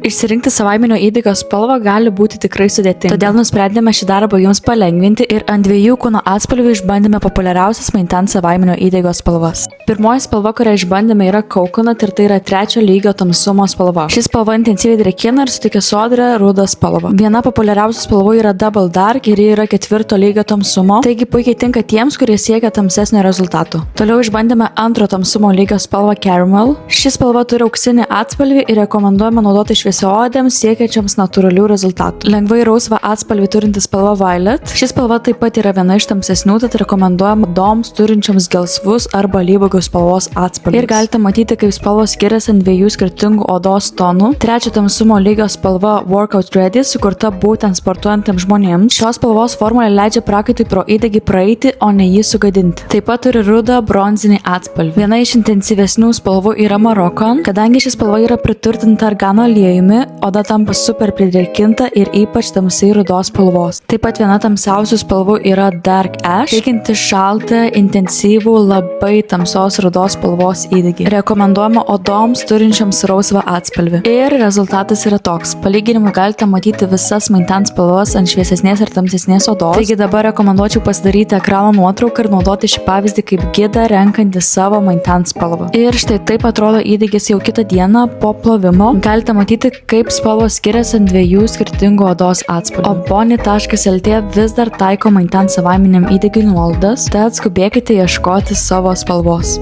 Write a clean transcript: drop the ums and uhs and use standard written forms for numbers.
Išsirinkti savaiminio įdegio spalvą gali būti tikrai sudėtinga. Todėl nusprendėme šį darbą jums palengvinti ir ant 2 kūno atspalvių išbandėme populiariausias Maintan savaiminio įdegio spalvas. Pirmoji spalva, kurią išbandėme, yra Coconut ir tai yra 3 lygio tamsumo spalva. Ši spalva intensyviai drėkina ir suteikia sodrią rudą spalvą. Viena populiariausių spalvų yra Double Dark ir ji yra 4 lygio tamsumo, taigi puikiai tinka tiems, kurie siekia tamsesnio rezultato. Toliau išbandėme 2 tamsumo lygio spalvą Caramel. Ši spalva turi auksinį atspalvį ir rekomenduojama naudoti šviesiaodėms siekiančiams natūralių rezultatų. Lengvai rausvą atspalvį turinti spalva Violet. Ši spalva taip pat yra viena iš tamsesnių, tad rekomenduojama odoms turinčiams gelsvus arba alyvuogių spalvos atspalvius. Ir galite matyti, kaip spalvos skiriasi ant 2 skirtingų odos tonų. 3 tamsumo lygio spalva Workout Ready sukurta būtent sportuojantiems žmonėms. Šios spalvos formulė leidžia prakaitui pro įdegį praeiti, o ne jį sugadinti. Taip pat turi rudą bronzinį atspalvį. Viena iš intensyvesnių spalvų yra Moroccan. Kadangi ši spalva yra priturtinta argano aliejumi, oda tampa super pridrėkinta ir ypač tamsiai rudos spalvos. Taip pat viena tamsiausių spalvų yra Dark Ash, teikianti šaltą, intensyvų, labai tamsios rudos spalvos įdegį. Rekomenduojama odoms turinčiams rausvą atspalvį. Ir rezultatas yra toks. Palyginimui galite matyti visas Maintan spalvas ant šviesesnės ir tamsesnės odos. Taigi dabar rekomenduočiau pasidaryti ekrano nuotrauką ir naudoti šį pavyzdį kaip gidą renkantį savo Maintan spalvą. Ir štai taip atrodo įdegis jau kitą dieną po plovimo. Galite matyti, kaip spalvos skiriasi ant 2 skirtingų odos atspalvių. O Boni.lt vis dar taiko Maintan savaiminiam įdegiui nuolaidas, tad skubėkite ieškoti savo spalvos.